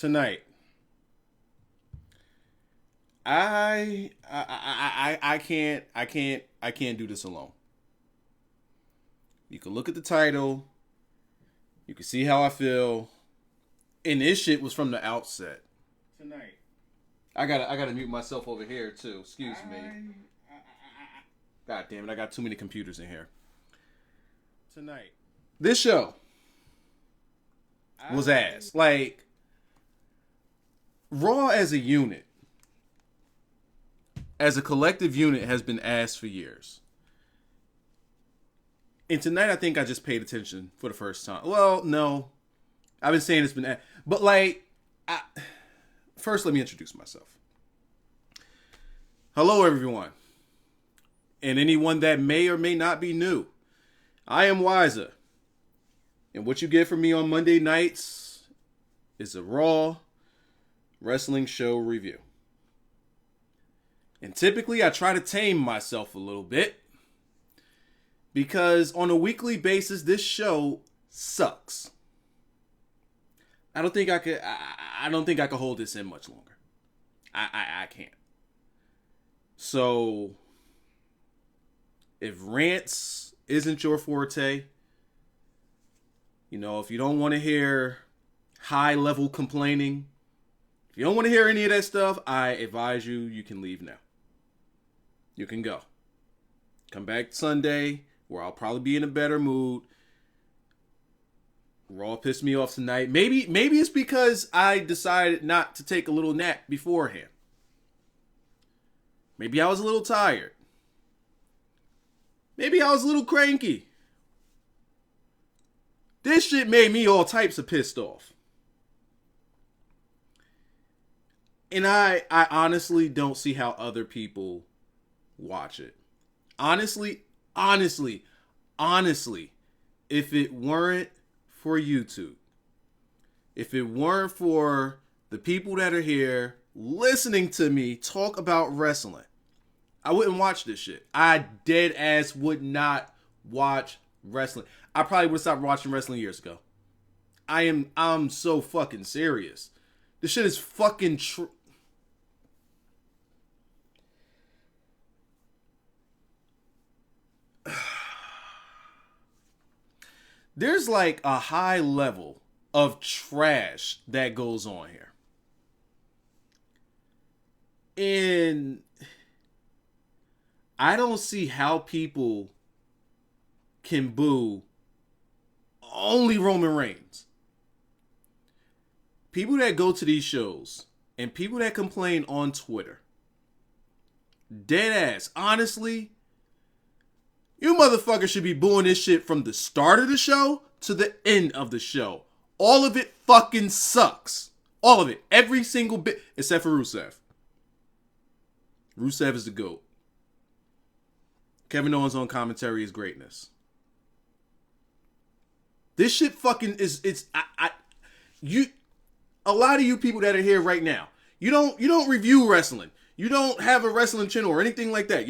tonight. I can't do this alone. You can look at the title. You can see how I feel. And this shit was from the outset. Tonight. I gotta mute myself over here too. Excuse me. God damn it, I got too many computers in here. Tonight. This show was ass. Like, Raw as a unit, as a collective unit, has been ass for years. And tonight, I think I just paid attention for the first time. Well, no. I've been saying it's been ass. But, like, first, let me introduce myself. Hello, everyone. And anyone that may or may not be new. I am Wyzatv. And what you get from me on Monday nights is a Raw wrestling show review. And typically I try to tame myself a little bit, because on a weekly basis this show sucks. I don't think I could hold this in much longer. I can't. So if rants isn't your forte, you know, if you don't want to hear high level complaining, if you don't want to hear any of that stuff, I advise you can leave now. You can go. Come back Sunday, where I'll probably be in a better mood. Raw pissed me off tonight. Maybe it's because I decided not to take a little nap beforehand. Maybe I was a little tired. Maybe I was a little cranky. This shit made me all types of pissed off. And I honestly don't see how other people watch it. Honestly, if it weren't for YouTube, if it weren't for the people that are here listening to me talk about wrestling, I wouldn't watch this shit. I dead ass would not watch wrestling. I probably would have stopped watching wrestling years ago. I'm so fucking serious. This shit is fucking true. There's like a high level of trash that goes on here. And I don't see how people can boo only Roman Reigns. People that go to these shows and people that complain on Twitter, dead ass, honestly, you motherfuckers should be booing this shit from the start of the show to the end of the show. All of it fucking sucks. All of it. Every single bit. Except for Rusev. Rusev is the GOAT. Kevin Owens on commentary is greatness. This shit fucking is, a lot of you people that are here right now, you don't review wrestling. You don't have a wrestling channel or anything like that.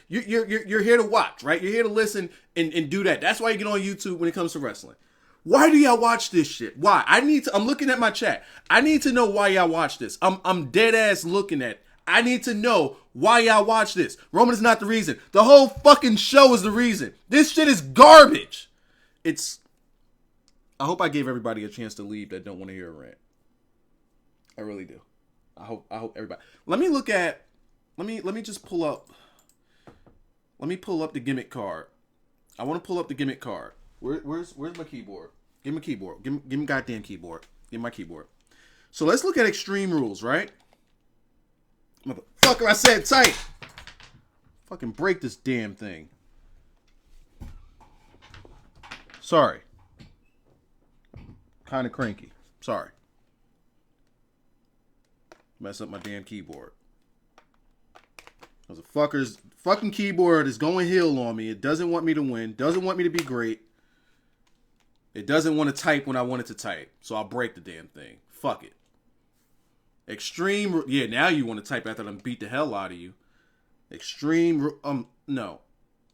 You're here to watch, right? You're here to listen and do that. That's why you get on YouTube when it comes to wrestling. Why do y'all watch this shit? Why? I'm looking at my chat. I need to know why y'all watch this. I'm dead ass looking at it. I need to know why y'all watch this. Roman is not the reason. The whole fucking show is the reason. This shit is garbage. I hope I gave everybody a chance to leave that don't want to hear a rant. I really do. I hope everybody. Let me just pull up. Let me pull up the gimmick card. I want to pull up the gimmick card. Where's my keyboard? Give me a keyboard. Give me goddamn keyboard. Give me my keyboard. So let's look at Extreme Rules, right? Motherfucker, I said tight. Fucking break this damn thing. Sorry. Kind of cranky. Sorry. Mess up my damn keyboard. Because the fucking keyboard is going heel on me. It doesn't want me to win. Doesn't want me to be great. It doesn't want to type when I want it to type. So I'll break the damn thing. Fuck it. Extreme. Yeah, now you want to type after I beat the hell out of you. Extreme. No.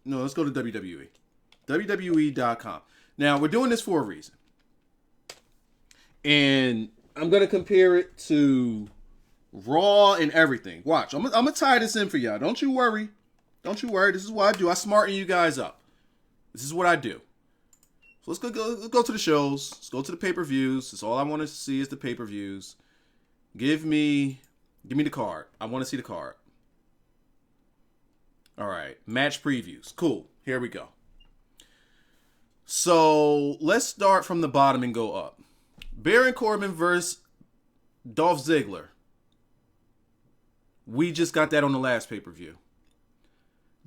Let's go to WWE. WWE.com. Now, we're doing this for a reason. And I'm gonna compare it to Raw and everything. Watch, I'm gonna tie this in for y'all. Don't you worry. Don't you worry. This is what I do. I smarten you guys up. This is what I do. So let's go to the shows. Let's go to the pay-per-views. That's all I want to see is the pay-per-views. Give me the card. I want to see the card. All right. Match previews. Cool. Here we go. So let's start from the bottom and go up. Baron Corbin versus Dolph Ziggler. We just got that on the last pay-per-view.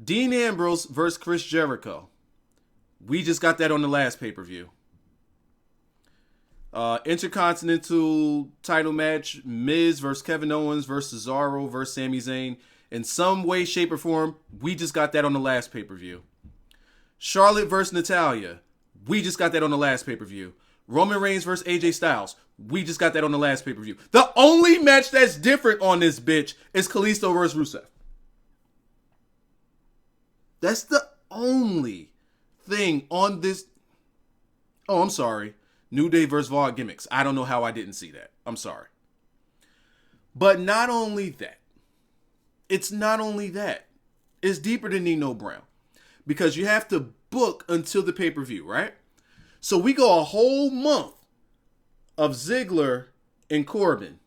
Dean Ambrose versus Chris Jericho. We just got that on the last pay-per-view. Intercontinental title match. Miz versus Kevin Owens versus Cesaro versus Sami Zayn. In some way, shape, or form, we just got that on the last pay-per-view. Charlotte versus Natalya. We just got that on the last pay-per-view. Roman Reigns versus AJ Styles. We just got that on the last pay-per-view. The only match that's different on this bitch is Kalisto versus Rusev. That's the only thing on this. Oh, I'm sorry. New Day versus Raw gimmicks. I don't know how I didn't see that. I'm sorry. But not only that. It's not only that. It's deeper than Nino Brown. Because you have to book until the pay-per-view, right? So we go a whole month of Ziggler and Corbin.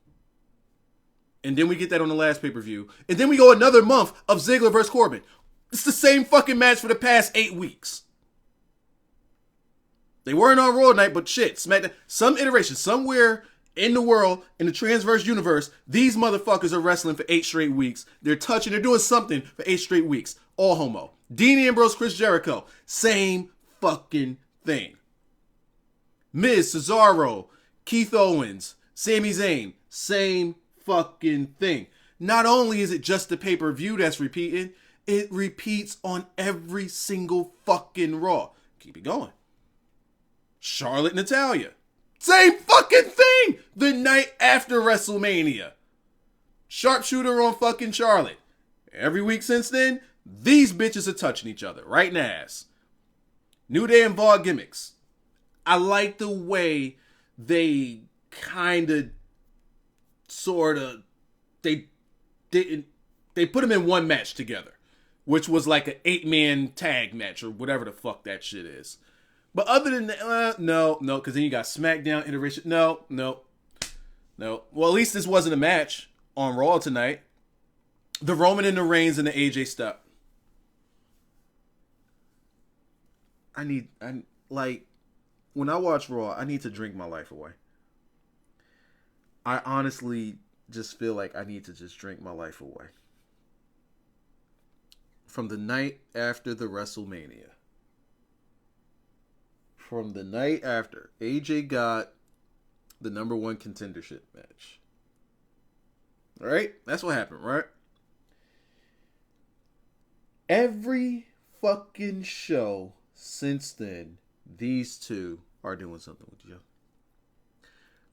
And then we get that on the last pay-per-view. And then we go another month of Ziggler versus Corbin. It's the same fucking match for the past 8 weeks. They weren't on Raw night, but shit, SmackDown. Some iteration, somewhere in the world, in the Transverse universe, these motherfuckers are wrestling for 8 straight weeks. They're doing something for 8 straight weeks. All homo. Dean Ambrose, Chris Jericho, same fucking thing. Miz, Cesaro, Keith Owens, Sami Zayn, same fucking thing. Not only is it just the pay-per-view that's repeating, it repeats on every single fucking Raw. Keep it going. Charlotte, Natalya. Same fucking thing the night after WrestleMania. Sharpshooter on fucking Charlotte. Every week since then, these bitches are touching each other right in the ass. New Day and Raw gimmicks. I like the way they kind of, sort of, they put them in one match together, which was like an 8-man tag match or whatever the fuck that shit is. But other than that, no, because then you got SmackDown iteration. No. Well, at least this wasn't a match on Raw tonight. The Roman and the Reigns and the AJ stuff. When I watch Raw, I need to drink my life away. I honestly just feel like I need to just drink my life away. From the night after the WrestleMania. From the night after, AJ got the number 1 contendership match. Alright? That's what happened, right? Every fucking show since then, these two are doing something with you.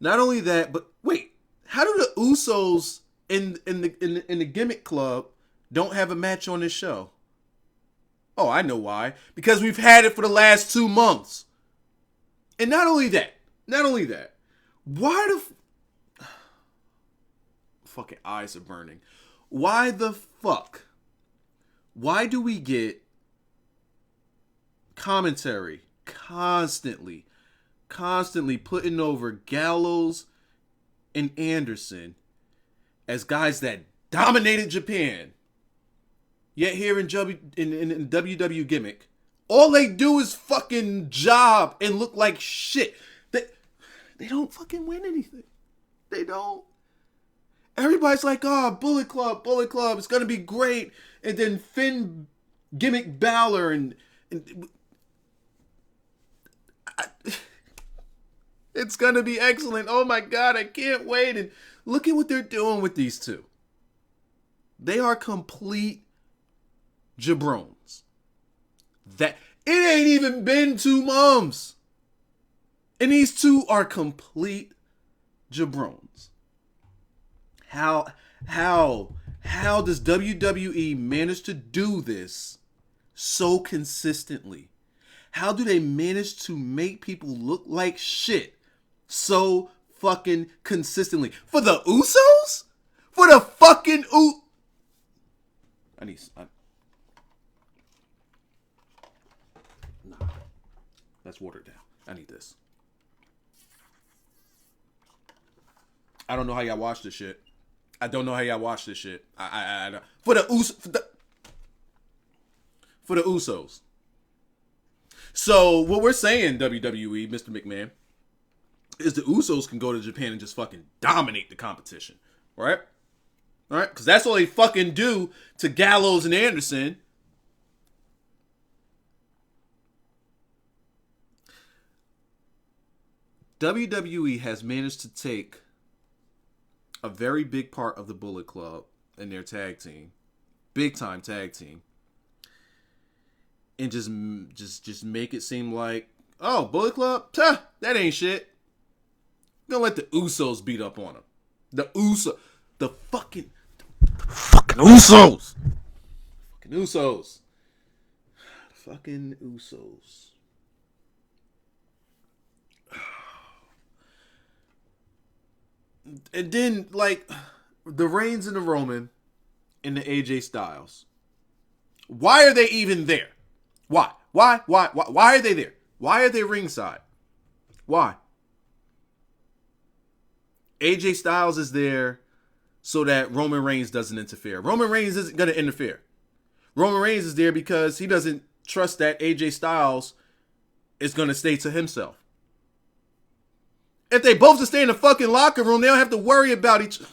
Not only that, but wait, how do the Usos in the gimmick club don't have a match on this show? Oh, I know why. Because we've had it for the last 2 months. And not only that, why the fucking eyes are burning. Why the fuck? Why do we get commentary constantly putting over Gallows and Anderson as guys that dominated Japan? Yet here in WW gimmick, all they do is fucking job and look like shit. They don't fucking win anything. They don't. Everybody's like, oh, Bullet Club, it's gonna be great. And then Finn gimmick Balor and it's gonna be excellent. Oh my god, I can't wait. And look at what they're doing with these two. They are complete jabrones. That it ain't even been 2 months. And these two are complete jabrones. How does WWE manage to do this so consistently? How do they manage to make people look like shit so fucking consistently. For the Usos? For the fucking Nah. That's watered down. I need this. I don't know how y'all watch this shit. I don't know how y'all watch this shit. For the Usos. So what we're saying, WWE, Mr. McMahon, is the Usos can go to Japan and just fucking dominate the competition, right? All right, because that's all they fucking do to Gallows and Anderson. WWE has managed to take a very big part of the Bullet Club and their tag team, big time tag team, and just make it seem like, oh, Bullet Club, that ain't shit. We're gonna let the Usos beat up on them. The fucking Usos. Fucking Usos. Fucking Usos. And then, like, the Reigns and the Roman and the AJ Styles. Why are they even there? Why? Why are they there? Why are they ringside? Why? AJ Styles is there so that Roman Reigns doesn't interfere. Roman Reigns isn't going to interfere. Roman Reigns is there because he doesn't trust that AJ Styles is going to stay to himself. If they both just stay in the fucking locker room, they don't have to worry about each other.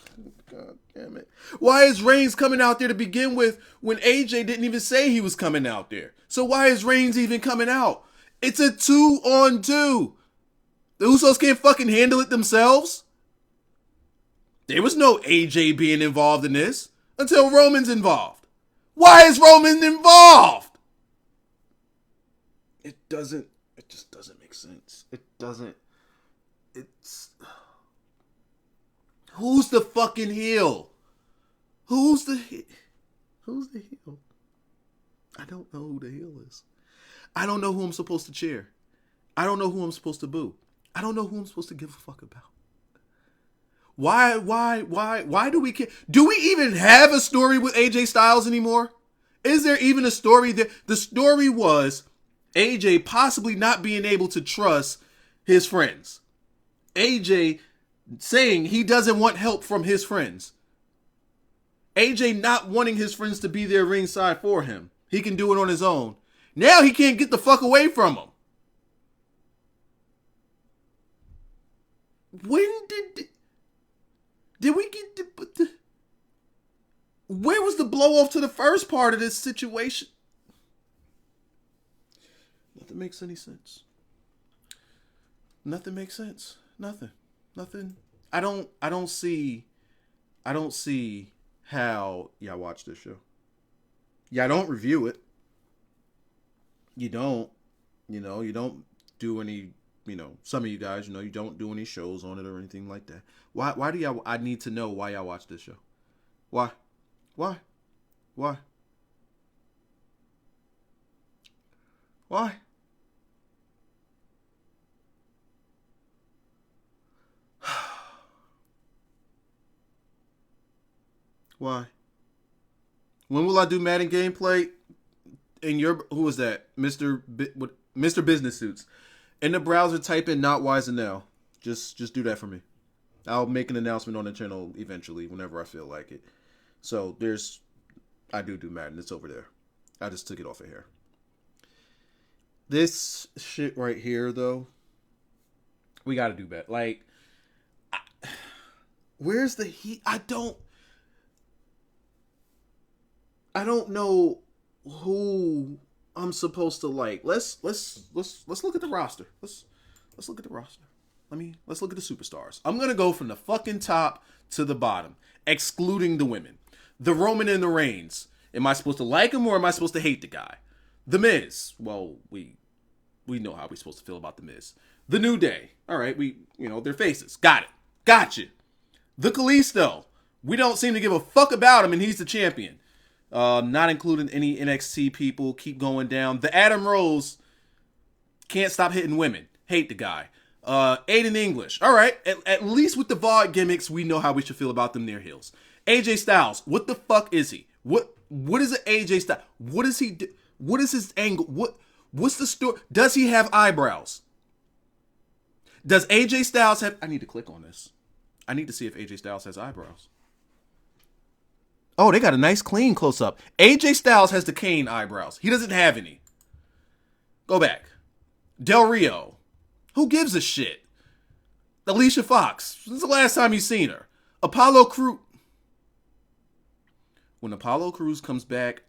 God damn it. Why is Reigns coming out there to begin with when AJ didn't even say he was coming out there? So why is Reigns even coming out? It's a 2-on-2. The Usos can't fucking handle it themselves. There was no AJ being involved in this until Roman's involved. Why is Roman involved? It just doesn't make sense. Who's the fucking heel? Who's the heel? I don't know who the heel is. I don't know who I'm supposed to cheer. I don't know who I'm supposed to boo. I don't know who I'm supposed to give a fuck about. Why do we care? Do we even have a story with AJ Styles anymore? Is there even a story there? The story was AJ possibly not being able to trust his friends. AJ saying he doesn't want help from his friends. AJ not wanting his friends to be there ringside for him. He can do it on his own. Now he can't get the fuck away from him. When did we get the where was the blow off to the first part of this situation? Nothing makes any sense. Nothing makes sense. Nothing. I don't see how y'all watch this show. Y'all don't review it. You don't do any, some of you guys, you don't do any shows on it or anything like that. Why do y'all, I need to know why y'all watch this show. Why? Why? Why? When will I do Madden gameplay? In your, who was that? Mr. Business Suits. In the browser, type in not wise and now. Just do that for me. I'll make an announcement on the channel eventually, whenever I feel like it. So I do Madden. It's over there. I just took it off of here. This shit right here, though, we got to do better. Like, where's the heat? I don't know who I'm supposed to like. Let's look at the roster. Let's look at the roster. Let's look at the superstars. I'm gonna go from the fucking top to the bottom, excluding the women. The Roman and the Reigns. Am I supposed to like him or am I supposed to hate the guy? The Miz. Well, we know how we're supposed to feel about the Miz. The New Day. All right, their faces. Got it. Gotcha. The Kalisto. We don't seem to give a fuck about him, and he's the champion. Not including any NXT people. Keep going down. The Adam Rose can't stop hitting women. Hate the guy. Aiden English. All right. At least with the VOD gimmicks, we know how we should feel about them near heels. AJ Styles. What the fuck is he? What is an AJ Styles? What does he do? What is his angle? What's the story? Does he have eyebrows? Does AJ Styles have... I need to click on this. I need to see if AJ Styles has eyebrows. Oh, they got a nice clean close-up. AJ Styles has the Kane eyebrows. He doesn't have any. Go back. Del Rio. Who gives a shit? Alicia Fox. When's the last time you seen her? Apollo Crews. When Apollo Crews comes back,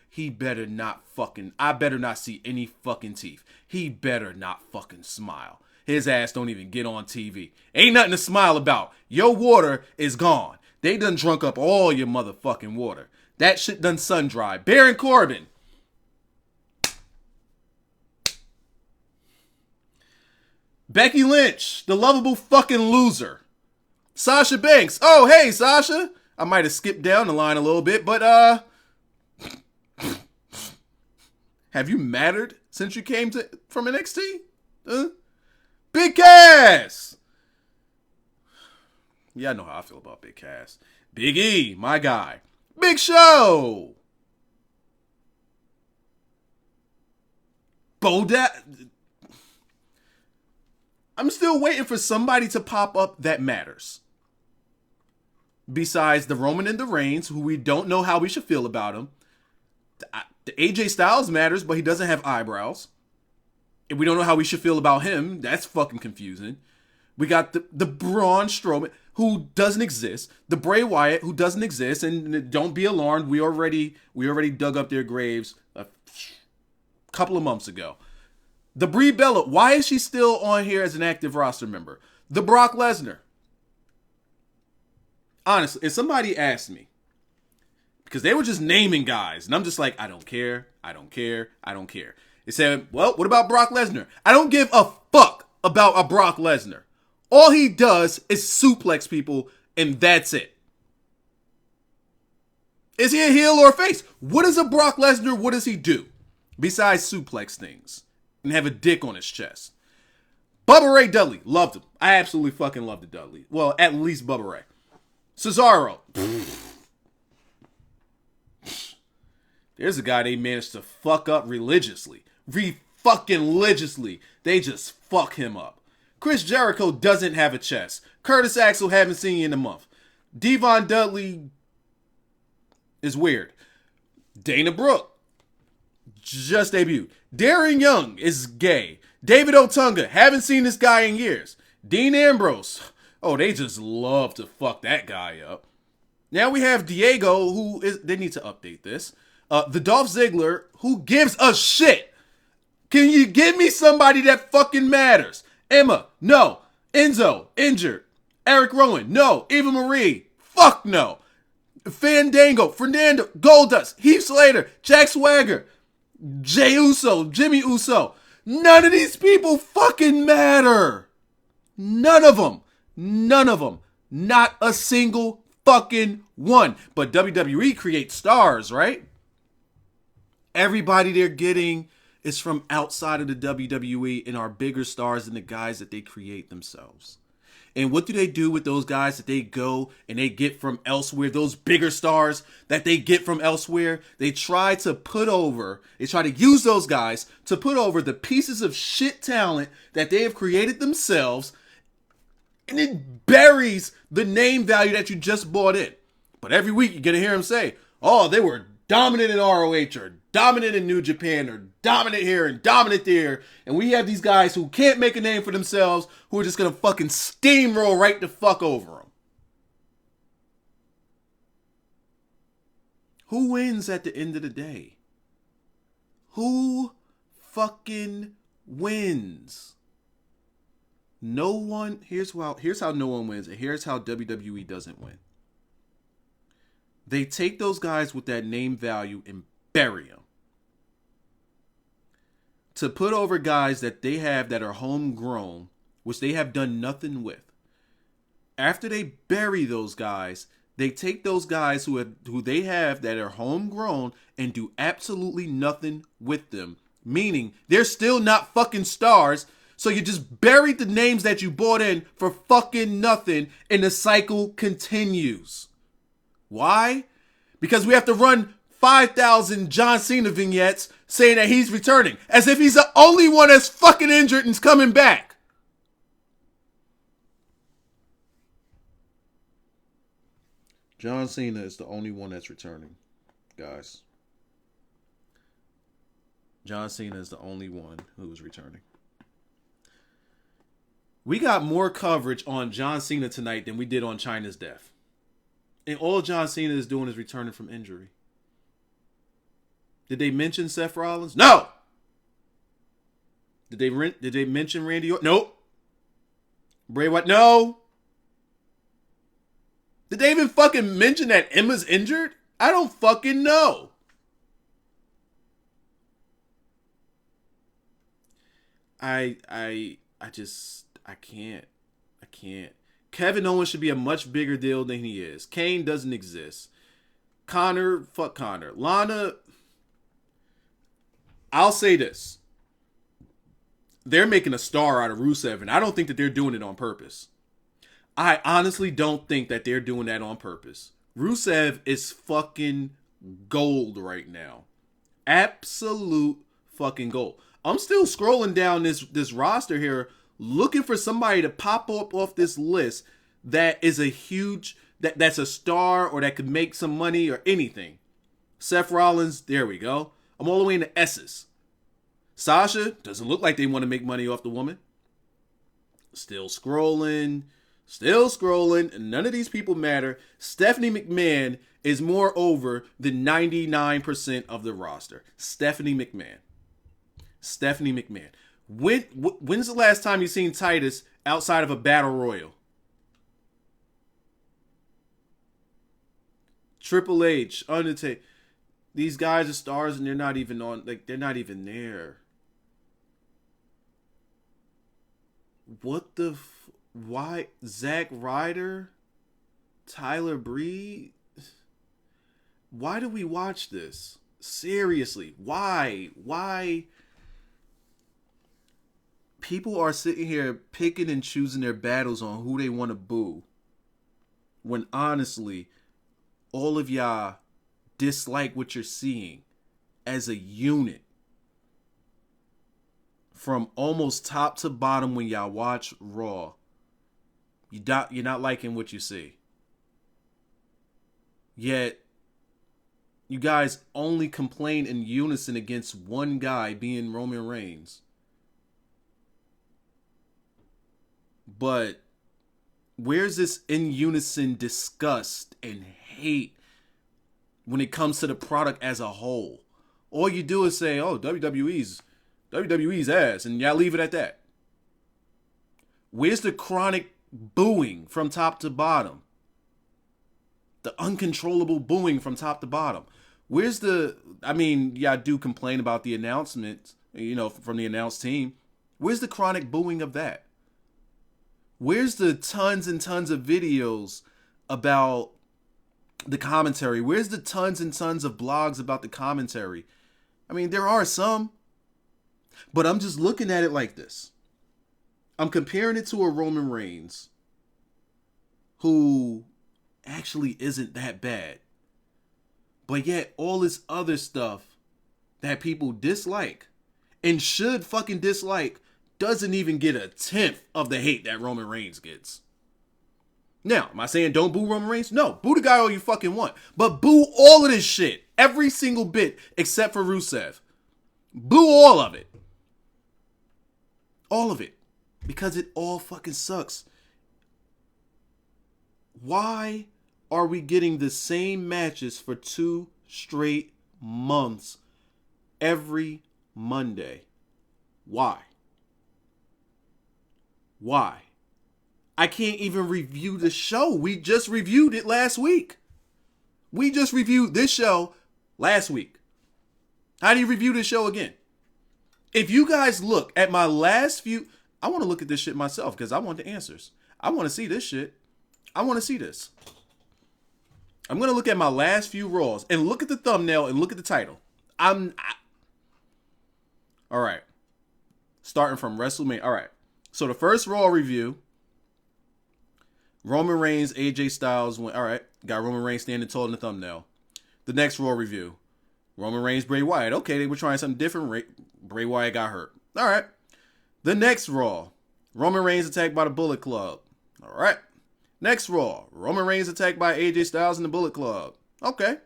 he better not fucking... I better not see any fucking teeth. He better not fucking smile. His ass don't even get on TV. Ain't nothing to smile about. Your water is gone. They done drunk up all your motherfucking water. That shit done sun dried. Baron Corbin. Becky Lynch, the lovable fucking loser. Sasha Banks. Oh, hey, Sasha. I might have skipped down the line a little bit, but, have you mattered since you came from NXT? Big Cass. Yeah, I know how I feel about Big Cass. Big E, my guy. Big Show. I'm still waiting for somebody to pop up that matters. Besides the Roman and the Reigns, who we don't know how we should feel about him. The AJ Styles matters, but he doesn't have eyebrows. And we don't know how we should feel about him. That's fucking confusing. We got the Braun Strowman, who doesn't exist. The Bray Wyatt, who doesn't exist. And don't be alarmed. We already dug up their graves a couple of months ago. The Brie Bella, why is she still on here as an active roster member? The Brock Lesnar. Honestly, if somebody asked me, because they were just naming guys, and I'm just like, I don't care. They said, well, what about Brock Lesnar? I don't give a fuck about a Brock Lesnar. All he does is suplex people, and that's it. Is he a heel or a face? What is a Brock Lesnar? What does he do? Besides suplex things and have a dick on his chest. Bubba Ray Dudley. Loved him. I absolutely fucking loved the Dudley. Well, at least Bubba Ray. Cesaro. There's a guy they managed to fuck up religiously. Re-fucking-ligiously. They just fuck him up. Chris Jericho doesn't have a chest. Curtis Axel haven't seen you in a month. Devon Dudley is weird. Dana Brooke just debuted. Darren Young is gay. David Otunga, haven't seen this guy in years. Dean Ambrose. Oh, they just love to fuck that guy up. Now we have Diego, they need to update this. The Dolph Ziggler, who gives a shit. Can you give me somebody that fucking matters? Emma, no. Enzo, injured. Eric Rowan, no. Eva Marie, fuck no. Fandango, Fernando, Goldust, Heath Slater, Jack Swagger, Jey Uso, Jimmy Uso. None of these people fucking matter. None of them. Not a single fucking one. But WWE creates stars, right? Everybody they're getting is from outside of the WWE and are bigger stars than the guys that they create themselves. And what do they do with those guys that they go and they get from elsewhere? Those bigger stars that they get from elsewhere? They try to use those guys to put over the pieces of shit talent that they have created themselves. And it buries the name value that you just bought in. But every week you're going to hear them say, oh, they were dominant in ROH or dominant in New Japan or dominant here and dominant there. And we have these guys who can't make a name for themselves who are just going to fucking steamroll right the fuck over them. Who wins at the end of the day? Who fucking wins? No one. Here's how no one wins, and here's how WWE doesn't win. They take those guys with that name value and bury them. To put over guys that they have that are homegrown, which they have done nothing with. After they bury those guys, they take those guys who they have that are homegrown and do absolutely nothing with them. Meaning, they're still not fucking stars. So you just buried the names that you bought in for fucking nothing, and the cycle continues. Why? Because we have to run 5,000 John Cena vignettes saying that he's returning, as if he's the only one that's fucking injured and's coming back. John Cena is the only one that's returning, guys. John Cena is the only one who is returning. We got more coverage on John Cena tonight than we did on Chyna's death. And all John Cena is doing is returning from injury. Did they mention Seth Rollins? No! Did they mention Randy Orton? Nope. Bray Wyatt? No. Did they even fucking mention that Emma's injured? I don't fucking know. I can't. Kevin Owens should be a much bigger deal than he is. Kane doesn't exist. Connor, fuck Connor. Lana, I'll say this. They're making a star out of Rusev, and I don't think that they're doing it on purpose. I honestly don't think that they're doing that on purpose. Rusev is fucking gold right now. Absolute fucking gold. I'm still scrolling down this roster here, looking for somebody to pop up off this list that is a huge, that's a star or that could make some money or anything. Seth Rollins, there we go. I'm all the way into S's. Sasha, doesn't look like they want to make money off the woman. Still scrolling. None of these people matter. Stephanie McMahon is more over than 99% of the roster. Stephanie McMahon. When's the last time you seen Titus outside of a battle royal? Triple H, Undertaker. These guys are stars and they're not even on, like, they're not even there. What the why? Zack Ryder? Tyler Breeze? Why do we watch this? Seriously, why? People are sitting here picking and choosing their battles on who they want to boo. When honestly, all of y'all dislike what you're seeing as a unit. From almost top to bottom when y'all watch Raw. You're not liking what you see. Yet, you guys only complain in unison against one guy being Roman Reigns. But where's this in unison disgust and hate when it comes to the product as a whole? All you do is say, oh, WWE's ass, and y'all leave it at that. Where's the chronic booing from top to bottom? The uncontrollable booing from top to bottom. Where's the, I do complain about the announcements, from the announced team. Where's the chronic booing of that? Where's the tons and tons of videos about the commentary? Where's the tons and tons of blogs about the commentary? There are some, but I'm just looking at it like this. I'm comparing it to a Roman Reigns who actually isn't that bad. But yet all this other stuff that people dislike and should fucking dislike doesn't even get a tenth of the hate that Roman Reigns gets. Now, am I saying don't boo Roman Reigns? No, boo the guy all you fucking want. But boo all of this shit. Every single bit except for Rusev. Boo all of it. All of it. Because it all fucking sucks. Why are we getting the same matches for 2 straight months every Monday? Why? I can't even review the show. We just reviewed it last week. We just reviewed this show last week. How do you review this show again? If you guys look at my last few... I want to look at this shit myself because I want the answers. I want to see this shit. I want to see this. I'm going to look at my last few Raws and look at the thumbnail and look at the title. All right. starting from WrestleMania. All right. So the first Raw review, Roman Reigns, AJ Styles went. All right. Got Roman Reigns standing tall in the thumbnail. The next Raw review, Roman Reigns, Bray Wyatt. Okay, they were trying something different. Bray Wyatt got hurt. All right. The next Raw, Roman Reigns attacked by the Bullet Club. All right. Next Raw, Roman Reigns attacked by AJ Styles and the Bullet Club. Okay.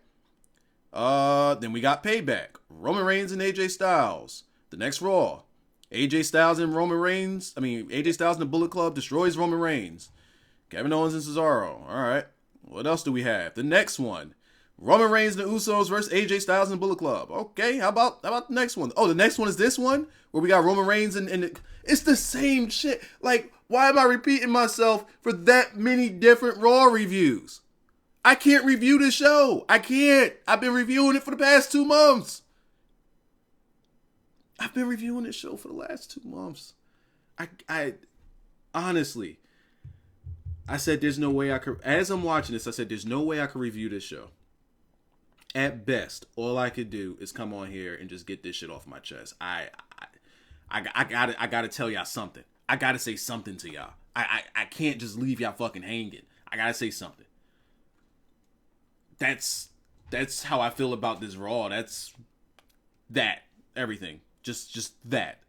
Then we got Payback. Roman Reigns and AJ Styles. The next Raw, AJ Styles and AJ Styles and the Bullet Club destroys Roman Reigns. Kevin Owens and Cesaro. All right. What else do we have? The next one, Roman Reigns and the Usos versus AJ Styles and the Bullet Club. Okay, how about the next one? Oh, the next one is this one where we got Roman Reigns and it's the same shit. Like, why am I repeating myself for that many different Raw reviews? I can't review this show. I can't. I've been reviewing it for the past 2 months. I've been reviewing this show for the last 2 months. I honestly, I said there's no way I could, as I'm watching this, I said there's no way I could review this show. At best, all I could do is come on here and just get this shit off my chest. I gotta tell y'all something. I gotta say something to y'all. I can't just leave y'all fucking hanging. I gotta say something. That's how I feel about this Raw. That's that. Everything. Just that.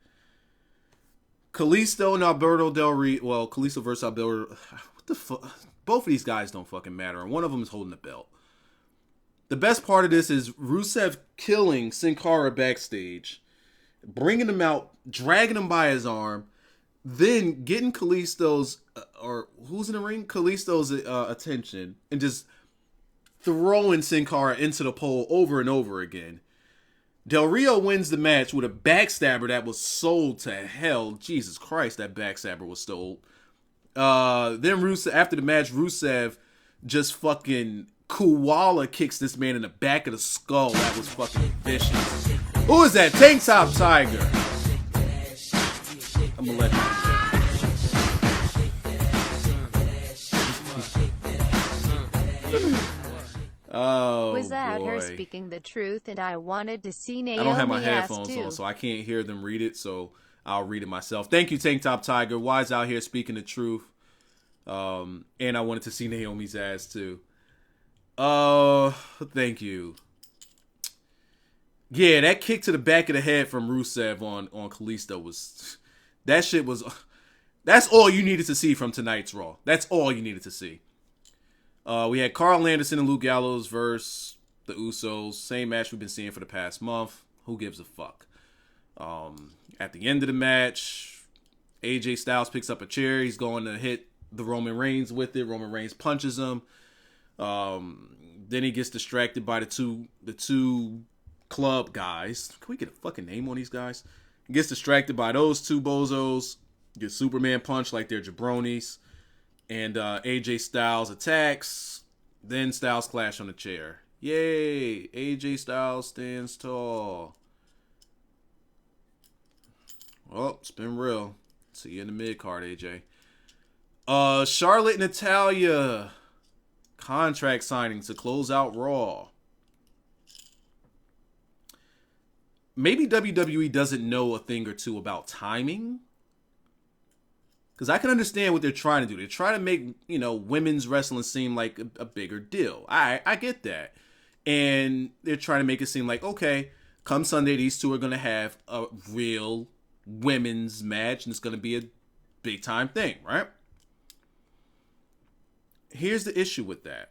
Kalisto and Alberto Del Rio. Well, Kalisto versus Alberto. What the fuck? Both of these guys don't fucking matter, and one of them is holding the belt. The best part of this is Rusev killing Sin Cara backstage, bringing him out, dragging him by his arm, then getting Kalisto's, or who's in the ring? Kalisto's attention, and just throwing Sin Cara into the pole over and over again. Del Rio wins the match with a backstabber that was sold to hell. Jesus Christ, that backstabber was sold. Then Rusev, after the match, Rusev just fucking koala kicks this man in the back of the skull. That was fucking vicious. Who is that? Tank Top Tiger. I'm gonna let you. Oh, was that boy. her speaking the truth, and I wanted to see Naomi. I don't have my headphones too. on, so I can't hear them read it, so I'll read it myself. Thank you, Tank Top Tiger. Wise out here speaking the truth. And I wanted to see Naomi's ass too. Thank you. Yeah, that kick to the back of the head from Rusev on Kalisto was... That shit was... That's all you needed to see from tonight's Raw. That's all you needed to see. We had Karl Anderson and Luke Gallows versus the Usos. Same match we've been seeing for the past month. Who gives a fuck? At the end of the match, AJ Styles picks up a chair. He's going to hit the Roman Reigns with it. Roman Reigns punches him. Then he gets distracted by the two club guys. Can we get a fucking name on these guys? He gets distracted by those two bozos. Gets Superman punched like they're jabronis. And AJ Styles attacks. Then Styles clash on the chair. Yay! AJ Styles stands tall. Well, it's been real. See you in the mid-card, AJ. Charlotte and Natalya. Contract signing to close out Raw. Maybe WWE doesn't know a thing or two about timing. Because I can understand what they're trying to do. They're trying to make, women's wrestling seem like a bigger deal. I get that. And they're trying to make it seem like, okay, come Sunday, these two are going to have a real women's match. And it's going to be a big time thing, right? Here's the issue with that.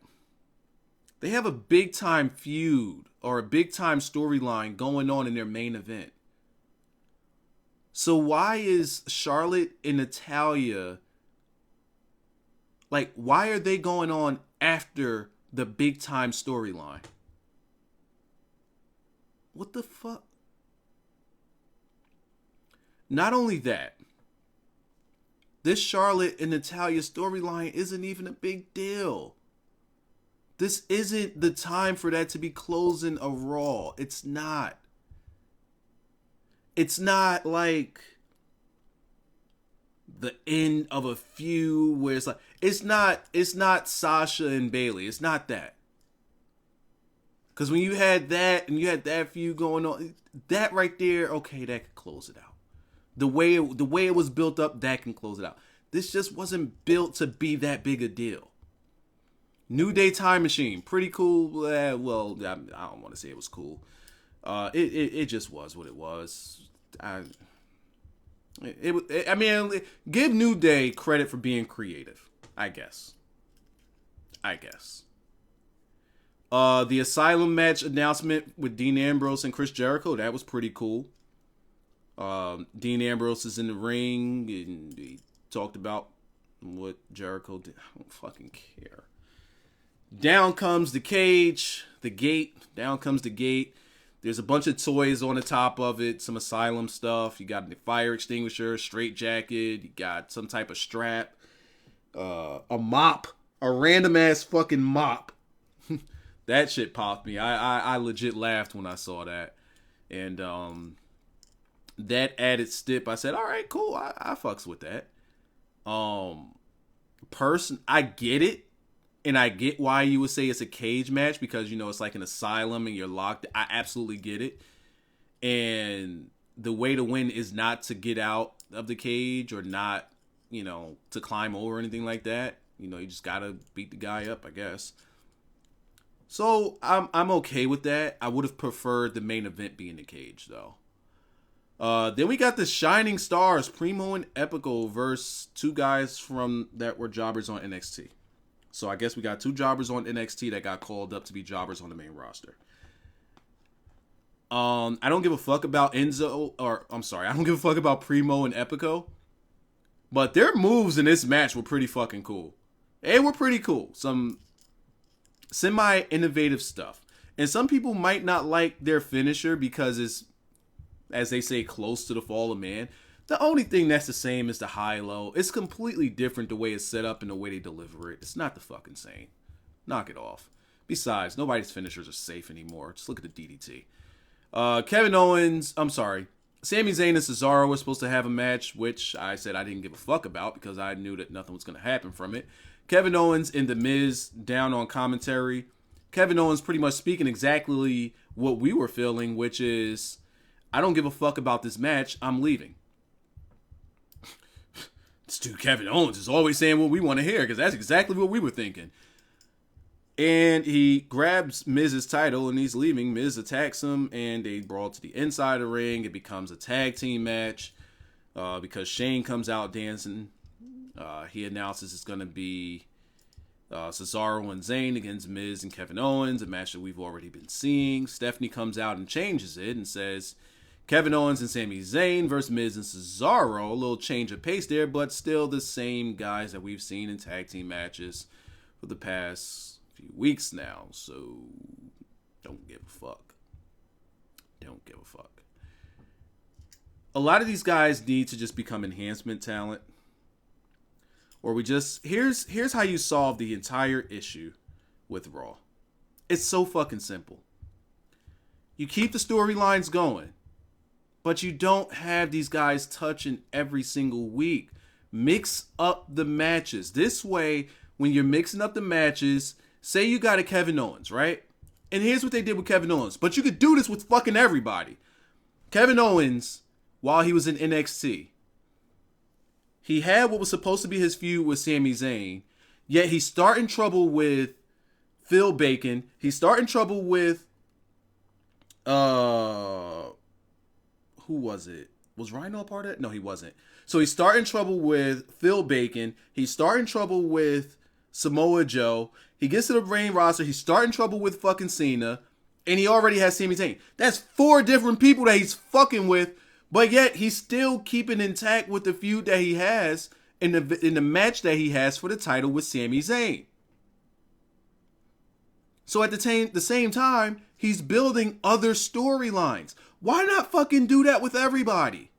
They have a big time feud or a big time storyline going on in their main event. So why is Charlotte and Natalya, why are they going on after the big time storyline? What the fuck? Not only that, this Charlotte and Natalya storyline isn't even a big deal. This isn't the time for that to be closing a Raw. It's not. It's not like the end of a feud where it's not Sasha and Bayley. It's not that. Because when you had that and you had that feud going on, that right there, okay, that could close it out. The way it was built up, that can close it out. This just wasn't built to be that big a deal. New Day Time Machine, pretty cool. Well, I don't want to say it was cool. It just was what it was. I mean, give New Day credit for being creative, I guess. The Asylum match announcement with Dean Ambrose and Chris Jericho, that was pretty cool. Dean Ambrose is in the ring, and he talked about what Jericho did. I don't fucking care. Down comes the cage, the gate. Down comes the gate. There's a bunch of toys on the top of it, some Asylum stuff. You got the fire extinguisher, straight jacket. You got some type of strap, a mop, a random ass fucking mop. That shit popped me. I legit laughed when I saw that. And that added stip, I said, all right, cool. I fucks with that. I get it. And I get why you would say it's a cage match because, you know, it's like an asylum and you're locked. I absolutely get it. And the way to win is not to get out of the cage or not, you know, to climb over or anything like that. You know, you just got to beat the guy up, I guess. So I'm okay with that. I would have preferred the main event being the cage, though. Then we got the Shining Stars, Primo and Epico versus two guys that were jobbers on NXT. So I guess we got two jobbers on NXT that got called up to be jobbers on the main roster. I don't give a fuck about I don't give a fuck about Primo and Epico. But their moves in this match were pretty fucking cool. They were pretty cool. Some semi-innovative stuff. And some people might not like their finisher because it's, as they say, close to the fall of man. The only thing that's the same is the high-low. It's completely different the way it's set up and the way they deliver it. It's not the fucking same. Knock it off. Besides, nobody's finishers are safe anymore. Just look at the DDT. Sami Zayn and Cesaro were supposed to have a match, which I said I didn't give a fuck about because I knew that nothing was going to happen from it. Kevin Owens and The Miz down on commentary. Kevin Owens pretty much speaking exactly what we were feeling, which is, I don't give a fuck about this match. I'm leaving. This dude Kevin Owens is always saying what we want to hear because that's exactly what we were thinking. And he grabs Miz's title and he's leaving. Miz attacks him and they brawl to the inside of the ring. It becomes a tag team match because Shane comes out dancing. He announces it's going to be Cesaro and Zayn against Miz and Kevin Owens, a match that we've already been seeing. Stephanie comes out and changes it and says Kevin Owens and Sami Zayn versus Miz and Cesaro. A little change of pace there, but still the same guys that we've seen in tag team matches for the past few weeks now. So don't give a fuck. Don't give a fuck. A lot of these guys need to just become enhancement talent. Or we just, here's how you solve the entire issue with Raw. It's so fucking simple. You keep the storylines going. But you don't have these guys touching every single week. Mix up the matches. This way, when you're mixing up the matches, say you got a Kevin Owens, right? And here's what they did with Kevin Owens. But you could do this with fucking everybody. Kevin Owens, while he was in NXT, he had what was supposed to be his feud with Sami Zayn. Yet he's starting trouble with Phil Bacon. He's starting trouble with who was it? Was Rhino a part of it? No, he wasn't. So he's starting trouble with Phil Bacon. He's starting trouble with Samoa Joe. He gets to the main roster. He's starting trouble with fucking Cena. And he already has Sami Zayn. That's 4 different people that he's fucking with. But yet he's still keeping intact with the feud that he has in the match that he has for the title with Sami Zayn. So at the same time, he's building other storylines. Why not fucking do that with everybody?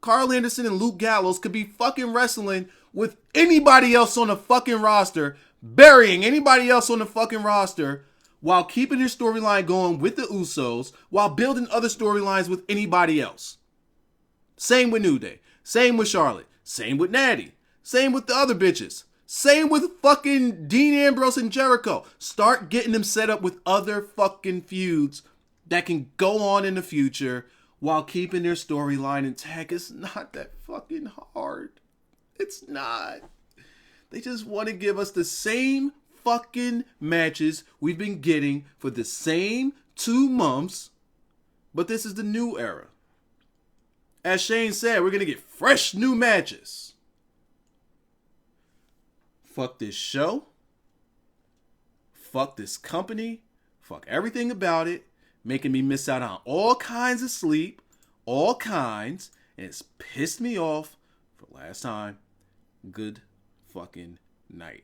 Karl Anderson and Luke Gallows could be fucking wrestling with anybody else on the fucking roster, burying anybody else on the fucking roster, while keeping their storyline going with the Usos, while building other storylines with anybody else. Same with New Day. Same with Charlotte. Same with Natty. Same with the other bitches. Same with fucking Dean Ambrose and Jericho. Start getting them set up with other fucking feuds that can go on in the future while keeping their storyline intact. It's not that fucking hard. It's not. They just want to give us the same fucking matches we've been getting for the same 2 months. But this is the new era. As Shane said, we're going to get fresh new matches. Fuck this show. Fuck this company. Fuck everything about it. Making me miss out on all kinds of sleep. All kinds. And it's pissed me off for last time. Good fucking night.